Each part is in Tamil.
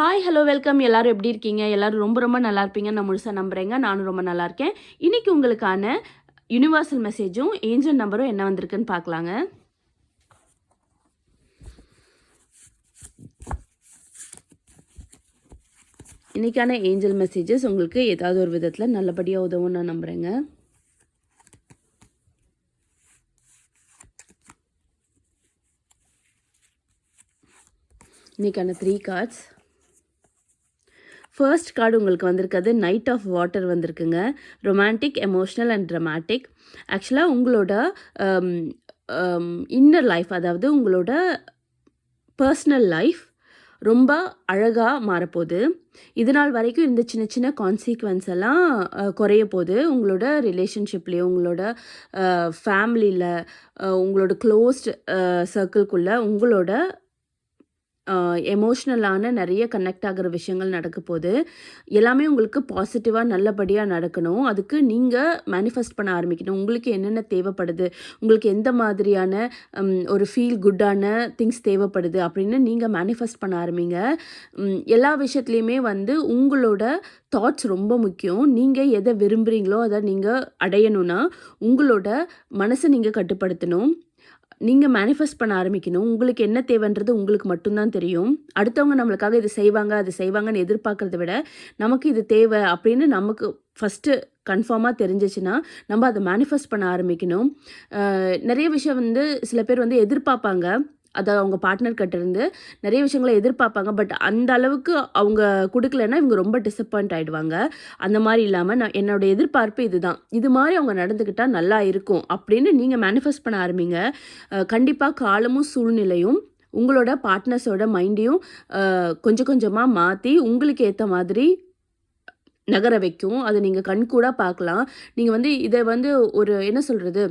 Hi hello welcome. எல்லாரும் எப்படி இருக்கீங்க? எல்லாரும் ரொம்ப ரொம்ப நல்லா இருப்பீங்கன்னு நான் முழுசாக நம்புகிறேங்க. நானும் ரொம்ப நல்லா இருக்கேன். இன்றைக்கி உங்களுக்கான யூனிவர்சல் மெசேஜும் ஏஞ்சல் நம்பரும் என்ன வந்திருக்குன்னு பார்க்கலாங்க. இன்றைக்கான ஏஞ்சல் மெசேஜஸ் உங்களுக்கு ஏதாவது ஒரு விதத்தில் நல்லபடியாக உதவும் நான் நம்புகிறேங்க. இன்றைக்கான 3 கார்ட்ஸ். ஃபர்ஸ்ட் கார்டு உங்களுக்கு வந்திருக்கிறது நைட் ஆஃப் வாட்டர் வந்திருக்குங்க. Romantic, emotional and dramatic. ஆக்சுவலாக உங்களோட இன்னர் லைஃப், அதாவது உங்களோட பர்சனல் லைஃப் ரொம்ப அழகாக மாறப்போகுது. இது நாள் வரைக்கும் இந்த சின்ன சின்ன கான்சிக்வன்ஸ் எல்லாம் குறைய போகுது. உங்களோட ரிலேஷன்ஷிப்லேயும், உங்களோட ஃபேமிலியில், உங்களோட க்ளோஸ்ட் சர்க்கிள்குள்ளே உங்களோட எமோஷ்னலான நிறைய கனெக்ட் ஆகிற விஷயங்கள் நடக்க போகுது. எல்லாமே உங்களுக்கு பாசிட்டிவாக நல்லபடியாக நடக்கணும். அதுக்கு நீங்கள் மேனிஃபெஸ்ட் பண்ண ஆரம்பிக்கணும். உங்களுக்கு என்னென்ன தேவைப்படுது, உங்களுக்கு எந்த மாதிரியான ஒரு ஃபீல் குட்டான திங்ஸ் தேவைப்படுது அப்படின்னு நீங்கள் மேனிஃபெஸ்ட் பண்ண ஆரம்பிங்க. எல்லா விஷயத்துலையுமே உங்களோட தாட்ஸ் ரொம்ப முக்கியம். நீங்கள் எதை விரும்புகிறீங்களோ அதை நீங்கள் அடையணும்னா உங்களோட மனசை நீங்கள் கட்டுப்படுத்தணும். நீங்கள் மேனிஃபெஸ்ட் பண்ண ஆரம்பிக்கணும். உங்களுக்கு என்ன தேவைன்றது உங்களுக்கு மட்டும்தான் தெரியும். அடுத்தவங்க நம்மளுக்காக இது செய்வாங்க, அது செய்வாங்கன்னு எதிர்பார்க்குறத விட நமக்கு இது தேவை அப்படின்னு நமக்கு ஃபஸ்ட்டு கன்ஃபார்மாக தெரிஞ்சிச்சுன்னா நம்ம அதை மேனிஃபெஸ்ட் பண்ண ஆரம்பிக்கணும். நிறைய விஷயம் சில பேர் எதிர்பார்ப்பாங்க. அதை அவங்க பார்ட்னர்கிட்ட இருந்து நிறைய விஷயங்களை எதிர்பார்ப்பாங்க. பட் அந்த அளவுக்கு அவங்க கொடுக்கலன்னா இவங்க ரொம்ப டிசப்பாயிண்ட் ஆகிடுவாங்க. அந்த மாதிரி இல்லாமல் என்னோட எதிர்பார்ப்பு இதுதான், இது மாதிரி அவங்க நடந்துக்கிட்டால் நல்லா இருக்கும் அப்படின்னு நீங்கள் மேனிஃபெஸ்ட் பண்ண ஆரம்பிங்க. கண்டிப்பாக காலமும் சூழ்நிலையும் உங்களோட பார்ட்னர்ஸோட மைண்டையும் கொஞ்சம் கொஞ்சமாக மாற்றி உங்களுக்கு ஏற்ற மாதிரி நகர வைக்கும். அதை நீங்கள் கண்கூடாக பார்க்கலாம். நீங்கள் இதை ஒரு என்ன சொல்கிறது,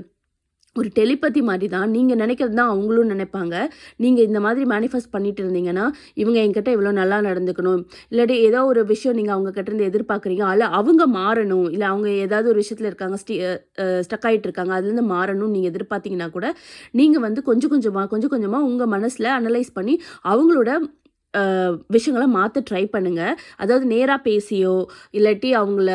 ஒரு டெலிபதி மாதிரி தான். நீங்கள் நினைக்கிறது தான் அவங்களும் நினைப்பாங்க. நீங்கள் இந்த மாதிரி மேனிஃபெஸ்ட் பண்ணிட்டு இருந்தீங்கன்னா இவங்க என்கிட்ட இவ்வளோ நல்லா நடந்துக்கணும், இல்லாட்டி ஏதோ ஒரு விஷயம் நீங்கள் அவங்க கிட்டேருந்து எதிர்பார்க்குறீங்க, அதில் அவங்க மாறணும், இல்லை அவங்க ஏதாவது ஒரு விஷயத்தில் இருக்காங்க, ஸ்டக் ஆகிட்டு இருக்காங்க, அதுலேருந்து மாறணும்னு நீங்கள் எதிர்பார்த்தீங்கன்னா கூட நீங்கள் கொஞ்சம் கொஞ்சமாக உங்கள் மனசில் அனலைஸ் பண்ணி அவங்களோட விஷயங்களை மாற்ற ட்ரை பண்ணுங்கள். அதாவது நேராக பேசியோ இல்லாட்டி அவங்கள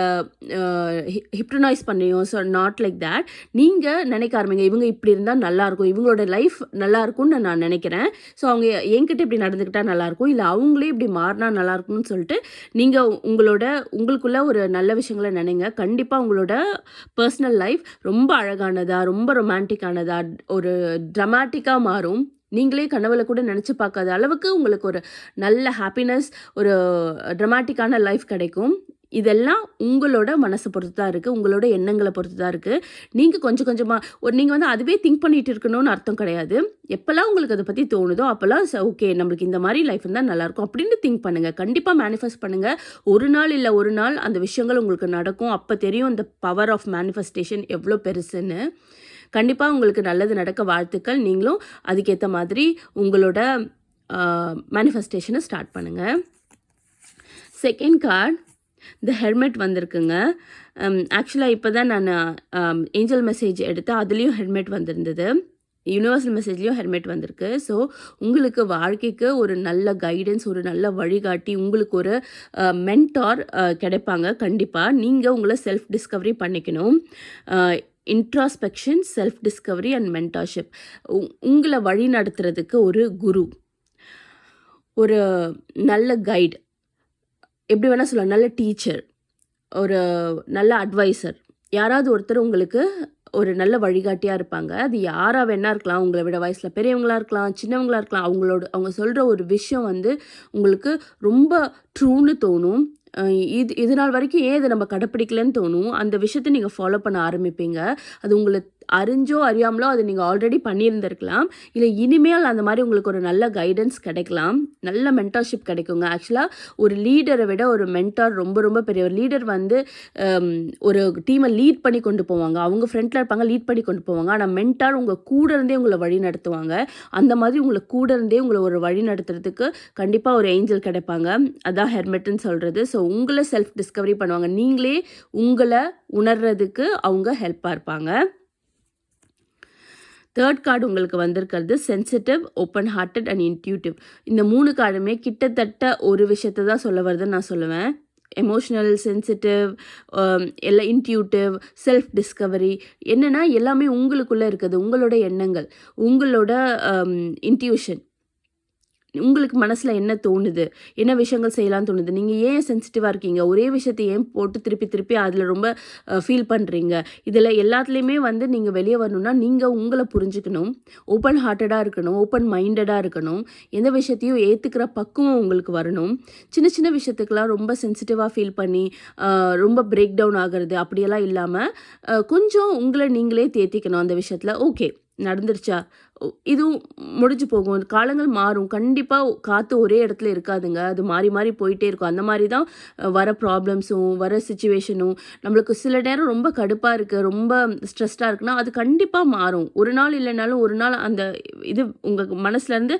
ஹிப்னடைஸ் பண்ணியோ, ஸோ நாட் லைக் தேட். நீங்கள் நினைக்க ஆரம்பிங்க, இவங்க இப்படி இருந்தால் நல்லாயிருக்கும், இவங்களோட லைஃப் நல்லாயிருக்கும்னு நான் நினைக்கிறேன், ஸோ அவங்க என்கிட்ட இப்படி நடந்துக்கிட்டால் நல்லாயிருக்கும், இல்லை அவங்களே இப்படி மாறினா நல்லாயிருக்கும்னு சொல்லிட்டு நீங்கள் உங்களுக்குள்ள ஒரு நல்ல விஷயங்களை நினைங்க. கண்டிப்பாக உங்களோட பர்சனல் லைஃப் ரொம்ப அழகானதா, ரொம்ப ரொமான்டிக்கானதா, ஒரு ட்ரமாட்டிக்காக மாறும். நீங்களே கனவுல கூட நினச்சி பார்க்காத அளவுக்கு உங்களுக்கு ஒரு நல்ல ஹாப்பினஸ், ஒரு ட்ரமாட்டிக்கான லைஃப் கிடைக்கும். இதெல்லாம் உங்களோட மனசை பொறுத்து தான் இருக்குது, உங்களோட எண்ணங்களை பொறுத்து தான் இருக்குது. நீங்கள் கொஞ்சம் கொஞ்சமாக நீங்கள் அதுவே திங்க் பண்ணிகிட்டு இருக்கணும்னு அர்த்தம் கிடையாது. எப்போல்லாம் உங்களுக்கு அதை பற்றி தோணுதோ அப்போல்லாம் ஓகே நம்மளுக்கு இந்த மாதிரி லைஃப் இருந்தால் நல்லாயிருக்கும் அப்படின்னு திங்க் பண்ணுங்கள். கண்டிப்பாக மேனிஃபெஸ்ட் பண்ணுங்கள். ஒரு நாள் இல்லை ஒரு நாள் அந்த விஷயங்கள் உங்களுக்கு நடக்கும். அப்போ தெரியும் இந்த பவர் ஆஃப் மேனிஃபெஸ்டேஷன் எவ்வளோ பெருசுன்னு. கண்டிப்பாக உங்களுக்கு நல்லது நடக்க வாழ்த்துக்கள். நீங்களும் அதுக்கேற்ற மாதிரி உங்களோட மேனிஃபெஸ்டேஷனை ஸ்டார்ட் பண்ணுங்கள். செகண்ட் கார்டு த ஹெர்மெட் வந்திருக்குங்க. ஆக்சுவலாக இப்போ தான் நான் ஏஞ்சல் மெசேஜ் எடுத்தேன், அதுலேயும் ஹெர்மெட் வந்திருந்தது, யூனிவர்சல் மெசேஜ்லேயும் ஹெல்மெட் வந்திருக்கு. ஸோ உங்களுக்கு வாழ்க்கைக்கு ஒரு நல்ல கைடன்ஸ், ஒரு நல்ல வழிகாட்டி, உங்களுக்கு ஒரு மென்டார் கிடைப்பாங்க. கண்டிப்பாக நீங்கள் உங்களை செல்ஃப் டிஸ்கவரி பண்ணிக்கணும். Introspection, self Discovery and mentorship. உங்களை வழி நடத்துறதுக்கு ஒரு குரு, ஒரு நல்ல கைடு, எப்படி வேணால் சொல்லலாம், நல்ல டீச்சர், ஒரு நல்ல அட்வைசர், யாராவது ஒருத்தர் உங்களுக்கு ஒரு நல்ல வழிகாட்டியாக இருப்பாங்க. அது யாராக வேணா இருக்கலாம், உங்களை விட வயசில் பெரியவங்களாக இருக்கலாம், சின்னவங்களாக இருக்கலாம். அவங்க சொல்கிற ஒரு விஷயம் உங்களுக்கு ரொம்ப ட்ரூன்னு தோணும். இது நாள் வரைக்கும் ஏன் இதை நம்ம கடைப்பிடிக்கலன்னு தோணும். அந்த விஷயத்தை நீங்கள் ஃபாலோ பண்ண ஆரம்பிப்பீங்க. அது உங்களுக்கு அறிஞ்சோ அறியாமலோ அதை நீங்கள் ஆல்ரெடி பண்ணியிருந்திருக்கலாம், இல்லை இனிமேல் அந்த மாதிரி உங்களுக்கு ஒரு நல்ல கைடன்ஸ் கிடைக்கலாம், நல்ல மென்டார்ஷிப் கிடைக்குங்க. ஆக்சுவலாக ஒரு லீடரை விட ஒரு மென்டார் ரொம்ப ரொம்ப பெரிய. ஒரு லீடர் ஒரு டீமை லீட் பண்ணி கொண்டு போவாங்க, அவங்க ஃப்ரண்ட்டில் இருப்பாங்க, லீட் பண்ணி கொண்டு போவாங்க. ஆனால் மென்டார் உங்கள் கூட இருந்தே உங்களை வழி நடத்துவாங்க. அந்த மாதிரி உங்களுக்கு கூட இருந்தே உங்களை ஒரு வழி நடத்துறதுக்கு கண்டிப்பாக ஒரு ஏஞ்சல் கிடைப்பாங்க. அதான் ஹெர்மெட்னு சொல்கிறது. ஸோ உங்களை செல்ஃப் டிஸ்கவரி பண்ணுவாங்க, நீங்களே உங்களை உணர்றதுக்கு அவங்க ஹெல்ப்பாக இருப்பாங்க. தேர்ட் கார்டு உங்களுக்கு வந்திருக்கிறது sensitive, open hearted and intuitive. இந்த 3 கார்டுமே கிட்டத்தட்ட ஒரு விஷயத்த தான் சொல்ல வருதுன்னு நான் சொல்லுவேன். எமோஷ்னல், சென்சிட்டிவ், எல்லாம் இன்ட்யூட்டிவ், செல்ஃப் டிஸ்கவரி என்னென்னா எல்லாமே உங்களுக்குள்ளே இருக்குது. உங்களோட எண்ணங்கள், உங்களோட இன்ட்யூஷன், உங்களுக்கு மனசில் என்ன தோணுது, என்ன விஷயங்கள் செய்யலாம்னு தோணுது, நீங்கள் ஏன் சென்சிட்டிவாக இருக்கீங்க, ஒரே விஷயத்தை ஏன் போட்டு திருப்பி திருப்பி அதில் ரொம்ப ஃபீல் பண்ணுறீங்க, இதில் எல்லாத்துலேயுமே வந்து நீங்கள் வெளியே வரணும்னா நீங்கள் உங்களை புரிஞ்சுக்கணும், ஓப்பன் ஹார்ட்டடாக இருக்கணும், ஓப்பன் மைண்டடாக இருக்கணும், எந்த விஷயத்தையும் ஏற்றுக்கிற பக்குவம் உங்களுக்கு வரணும். சின்ன சின்ன விஷயத்துக்கெலாம் ரொம்ப சென்சிட்டிவாக ஃபீல் பண்ணி ரொம்ப பிரேக் டவுன் ஆகிறது அப்படியெல்லாம் இல்லாமல் கொஞ்சம் உங்களை நீங்களே தேத்திக்கணும் அந்த விஷயத்தில். ஓகே நடந்துருச்சா, இதுவும் முடிஞ்சு போகும், காலங்கள் மாறும், கண்டிப்பாக காற்று ஒரே இடத்துல இருக்காதுங்க, அது மாறி மாறி போயிட்டே இருக்கும். அந்த மாதிரி தான் வர ப்ராப்ளம்ஸும் வர சுச்சுவேஷனும் நம்மளுக்கு சில நேரம் ரொம்ப கடுப்பாக இருக்குது, ரொம்ப ஸ்ட்ரெஸ்டாக இருக்குன்னா அது கண்டிப்பாக மாறும். ஒரு நாள் இல்லைனாலும் ஒரு நாள் அந்த இது உங்கள் மனசுலேருந்து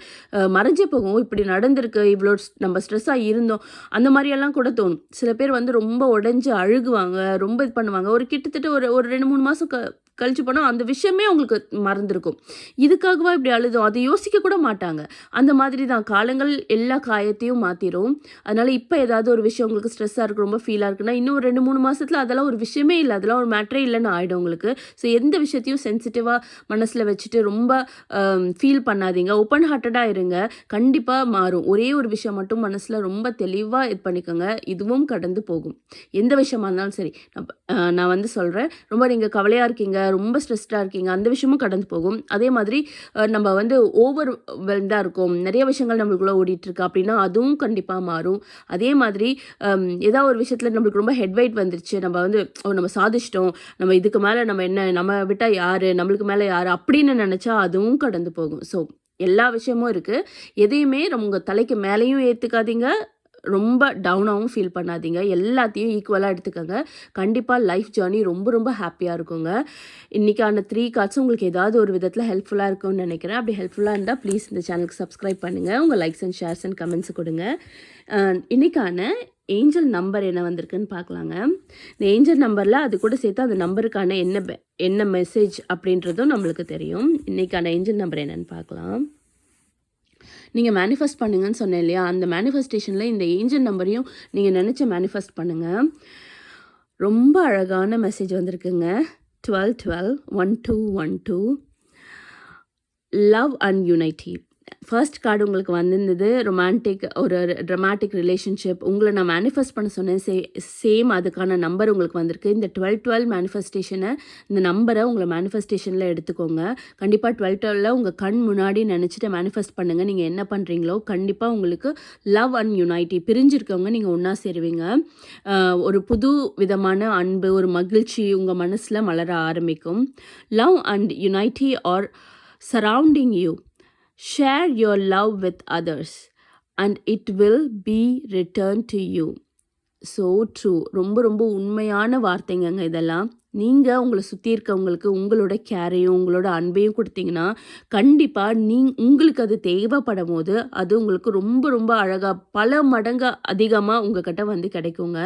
மறைஞ்சே போகும். இப்படி நடந்திருக்கு, இவ்வளோ நம்ம ஸ்ட்ரெஸ்ஸாக இருந்தோம், அந்த மாதிரியெல்லாம் கூட தோணும். சில பேர் வந்து ரொம்ப உடஞ்சி அழுகுவாங்க, ரொம்ப இது பண்ணுவாங்க. ஒரு கிட்டத்தட்ட ஒரு 2-3 மாதம் கழிச்சு போனால் அந்த விஷயமே அவங்களுக்கு மறந்துருக்கும். இதுக்காகவா இப்படி அழுதோம், அதை யோசிக்க கூட மாட்டாங்க. அந்த மாதிரி தான் காலங்கள் எல்லா காயத்தையும் மாற்றிடும். அதனால் இப்போ ஏதாவது ஒரு விஷயம் உங்களுக்கு ஸ்ட்ரெஸ்ஸாக இருக்குது, ரொம்ப ஃபீலாக இருக்குன்னா இன்னும் 2-3 மாதத்தில் அதெல்லாம் ஒரு விஷயமே இல்லை, அதெல்லாம் ஒரு மேட்ரே இல்லைன்னு ஆகிடும் உங்களுக்கு. ஸோ எந்த விஷயத்தையும் சென்சிட்டிவாக மனசில் வச்சுட்டு ரொம்ப ஃபீல் பண்ணாதீங்க, ஓப்பன் ஹார்ட்டடாக இருங்க, கண்டிப்பாக மாறும். ஒரே ஒரு விஷயம் மட்டும் மனசில் ரொம்ப தெளிவாக இது பண்ணிக்கோங்க, இதுவும் கடந்து போகும். எந்த விஷயமா இருந்தாலும் சரி, நான் வந்து சொல்கிறேன், ரொம்ப நீங்கள் கவலையாக இருக்கீங்க, ரொம்ப ஸ்ட்ரெஸ்டாக இருக்கீங்க, அந்த விஷயமும் கடந்து போகும். அதே மாதிரி நம்ம வந்து ஓவர் வெல்டாக இருக்கும், நிறைய விஷயங்கள் நம்மளுக்குள்ளே ஓடிட்டுருக்கு அப்படின்னா அதுவும் கண்டிப்பாக மாறும். அதே மாதிரி ஏதாவது ஒரு விஷயத்தில் நம்மளுக்கு ரொம்ப ஹெட்வைட் வந்துருச்சு, நம்ம வந்து நம்ம சாதிச்சிட்டோம், நம்ம இதுக்கு மேலே நம்ம என்ன, நம்ம விட்டால் யார், நம்மளுக்கு மேலே யார் அப்படின்னு நினச்சா அதுவும் கடந்து போகும். ஸோ எல்லா விஷயமும் இருக்குது, எதையுமே உங்கள் தலைக்கு மேலேயும் ஏற்றுக்காதீங்க, ரொம்ப டவுனாகவும் ஃபீல் பண்ணாதீங்க, எல்லாத்தையும் ஈக்குவலாக எடுத்துக்கோங்க. கண்டிப்பாக லைஃப் ஜேர்னி ரொம்ப ரொம்ப ஹாப்பியாக இருக்குங்க. இன்றைக்கான 3 கார்ட்ஸும் உங்களுக்கு ஏதாவது ஒரு விதத்தில் ஹெல்ப்ஃபுல்லாக இருக்கும்னு நினைக்கிறேன். அப்படி ஹெல்ப்ஃபுல்லாக இருந்தால் ப்ளீஸ் இந்த சேனலுக்கு சப்ஸ்கிரைப் பண்ணுங்கள், உங்கள் likes and shares and comments கொடுங்க. இன்றைக்கான ஏஞ்சல் நம்பர் என்ன வந்திருக்குன்னு பார்க்கலாங்க. இந்த ஏஞ்சல் நம்பரில் அது கூட சேர்த்து அந்த நம்பருக்கான என்ன மெசேஜ் அப்படின்றதும் நம்மளுக்கு தெரியும். இன்றைக்கான ஏஞ்சல் நம்பர் என்னன்னு பார்க்கலாம். நீங்கள் மேனிஃபெஸ்ட் பண்ணுங்கன்னு சொன்னேன் இல்லையா, அந்த மேனிஃபெஸ்டேஷனில் இந்த ஏஞ்சல் நம்பரையும் நீங்கள் நினச்ச மேனிஃபெஸ்ட் பண்ணுங்கள். ரொம்ப அழகான மெசேஜ் வந்திருக்குங்க. 121212 love and unity. First card உங்களுக்கு வந்திருந்தது ரொமான்டிக், ஒரு ட்ரமாட்டிக் ரிலேஷன்ஷிப், உங்களை நான் மேனிஃபெஸ்ட் பண்ண சொன்னேன், சேம் அதுக்கான நம்பர் உங்களுக்கு வந்திருக்கு. இந்த 1212 மேனிஃபெஸ்டேஷனை, இந்த நம்பரை உங்களை மேனிஃபெஸ்டேஷனில் எடுத்துக்கோங்க. கண்டிப்பாக 1212 உங்கள் கண் முன்னாடி நினச்சிட்டு மேனிஃபெஸ்ட் பண்ணுங்கள். நீங்கள் என்ன பண்ணுறீங்களோ கண்டிப்பாக உங்களுக்கு லவ் அண்ட் யுனைட்டி, பிரிஞ்சிருக்கவங்க நீங்கள் ஒன்றா சேருவீங்க. ஒரு புது விதமான அன்பு, ஒரு மகிழ்ச்சி உங்கள் மனசில் மலர ஆரம்பிக்கும். Love and unity are surrounding you. Share your love with others and it will be returned to you. So true. ரொம்ப ரொம்ப உண்மையான வார்த்தைங்க இதெல்லாம். நீங்கள் உங்களை சுற்றி இருக்கவங்களுக்கு உங்களோட கேரையும் உங்களோட அன்பையும் கொடுத்தீங்கன்னா கண்டிப்பாக உங்களுக்கு அது தேவைப்படும் போது அது உங்களுக்கு ரொம்ப ரொம்ப அழகாக பல மடங்கு அதிகமாக உங்கள்கிட்ட வந்து கிடைக்குங்க.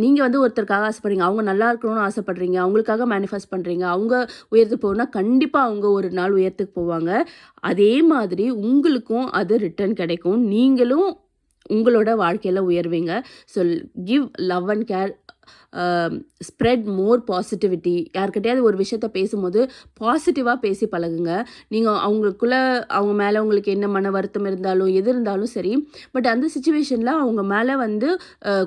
நீங்கள் வந்து ஒருத்தருக்காக ஆசைப்படுறீங்க, அவங்க நல்லா இருக்கணும்னு ஆசைப்படுறீங்க, அவங்களுக்காக மேனிஃபெஸ்ட் பண்ணுறீங்க, அவங்க உயர்த்துக்கு போகணுன்னா கண்டிப்பாக அவங்க ஒரு நாள் உயர்த்துக்கு போவாங்க. அதே மாதிரி உங்களுக்கும் அது ரிட்டர்ன் கிடைக்கும், நீங்களும் உங்களோட வாழ்க்கையில் உயர்வீங்க. So give love and care, spread more positivity. யார்கிட்டையாவது ஒரு விஷயத்த பேசும்போது பாசிட்டிவாக பேசி பழகுங்க. நீங்கள் அவங்க மேலே உங்களுக்கு என்ன மன வருத்தம் இருந்தாலும் எது இருந்தாலும் சரி, பட் அந்த சுச்சுவேஷனில் அவங்க மேலே வந்து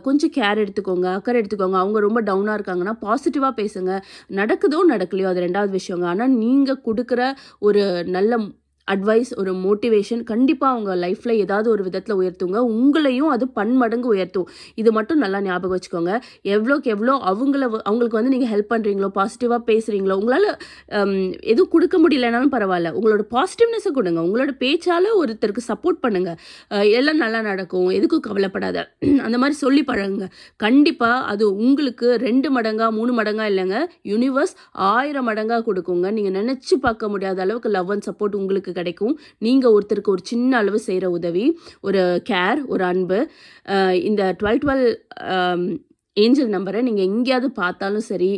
கொஞ்சம் கேர் எடுத்துக்கோங்க, அக்கறை எடுத்துக்கோங்க. அவங்க ரொம்ப டவுனாக இருக்காங்கன்னா பாசிட்டிவாக பேசுங்க. நடக்குதோ நடக்கலையோ அது 2வது விஷயங்க. ஆனால் நீங்கள் கொடுக்குற ஒரு நல்ல அட்வைஸ், ஒரு மோட்டிவேஷன் கண்டிப்பாக அவங்க லைஃப்பில் ஏதாவது ஒரு விதத்தில் உயர்த்துங்க, உங்களையும் அது பன்மடங்கு உயர்த்தும். இது மட்டும் நல்லா ஞாபகம் வச்சுக்கோங்க. எவ்வளோக்கு எவ்வளோ அவங்களுக்கு வந்து நீங்கள் ஹெல்ப் பண்ணுறீங்களோ, பாசிட்டிவாக பேசுகிறீங்களோ, உங்களால் எதுவும் கொடுக்க முடியலனாலும் பரவாயில்ல, உங்களோட பாசிட்டிவ்னஸை கொடுங்க, உங்களோட பேச்சால் ஒருத்தருக்கு சப்போர்ட் பண்ணுங்கள். எல்லாம் நல்லா நடக்கும், எதுக்கும் கவலைப்படாத, அந்த மாதிரி சொல்லி பழகுங்க. கண்டிப்பாக அது உங்களுக்கு 2 மடங்கா 3 மடங்கா இல்லைங்க, யூனிவர்ஸ் 1000 மடங்காக கொடுக்குங்க. நீங்கள் நினச்சி பார்க்க முடியாத அளவுக்கு லவ் அண்ட் சப்போர்ட் உங்களுக்கு கிடைக்கும். நீங்கள் ஒருத்தருக்கு ஒரு சின்ன அளவு செய்கிற உதவி, ஒரு கேர், ஒரு அன்பு. இந்த 1212 ஏஞ்சல் நம்பரை நீங்கள் எங்கேயாவது பார்த்தாலும் சரி,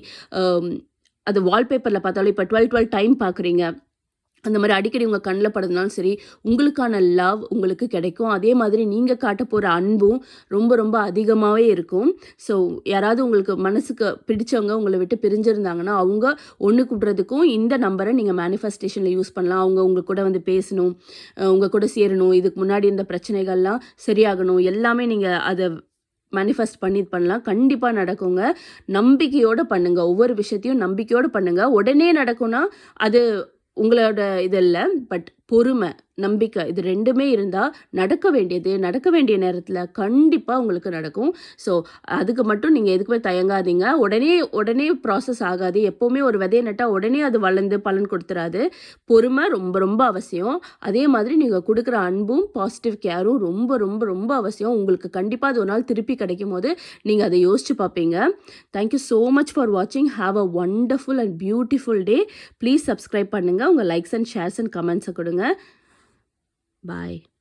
அது வால்பேப்பரில் பார்த்தாலும், இப்போ 1212 டைம் பார்க்குறீங்க, அந்த மாதிரி அடிக்கடி உங்கள் கண்ணில் படுறதுனாலும் சரி, உங்களுக்கான லவ் உங்களுக்கு கிடைக்கும். அதே மாதிரி நீங்கள் காட்ட போகிற அன்பும் ரொம்ப ரொம்ப அதிகமாகவே இருக்கும். ஸோ யாராவது உங்களுக்கு மனசுக்கு பிடிச்சவங்க உங்களை விட்டு பிரிஞ்சிருந்தாங்கன்னா, அவங்க ஒன்று கூடுறதுக்கும் இந்த நம்பரை நீங்கள் மேனிஃபெஸ்டேஷனில் யூஸ் பண்ணலாம். அவங்க உங்கள் கூட வந்து பேசணும், உங்கள் கூட சேரணும், இதுக்கு முன்னாடி இருந்த பிரச்சனைகள்லாம் சரியாகணும், எல்லாமே நீங்கள் அதை மேனிஃபெஸ்ட் பண்ணலாம். கண்டிப்பாக நடக்குங்க. நம்பிக்கையோடு பண்ணுங்கள். ஒவ்வொரு விஷயத்தையும் நம்பிக்கையோடு பண்ணுங்கள். உடனே நடக்கும்னா அது உங்களோட இது இல்லை. பட் பொறுமை, நம்பிக்கை இது 2மே இருந்தால் நடக்க வேண்டிய நேரத்தில் கண்டிப்பாக உங்களுக்கு நடக்கும். ஸோ அதுக்கு மட்டும் நீங்கள் எதுக்குமே தயங்காதீங்க. உடனே ப்ராசஸ் ஆகாது. எப்போவுமே ஒரு விதையை நட்டால் உடனே அது வளர்ந்து பலன் கொடுத்துறாது. பொறுமை ரொம்ப ரொம்ப அவசியம். அதே மாதிரி நீங்கள் கொடுக்குற அன்பும் பாசிட்டிவ் கேரும் ரொம்ப ரொம்ப ரொம்ப அவசியம். உங்களுக்கு கண்டிப்பாக அது ஒரு நாள் திருப்பி கிடைக்கும் போது நீங்கள் அதை யோசித்து பார்ப்பீங்க. தேங்க்யூ ஸோ மச் ஃபார் வாட்சிங். Have a wonderful and beautiful day. Please subscribe பண்ணுங்கள். உங்கள் லைக்ஸ் அண்ட் ஷேர்ஸ் அண்ட் கமெண்ட்ஸை கொடுங்க. Bye.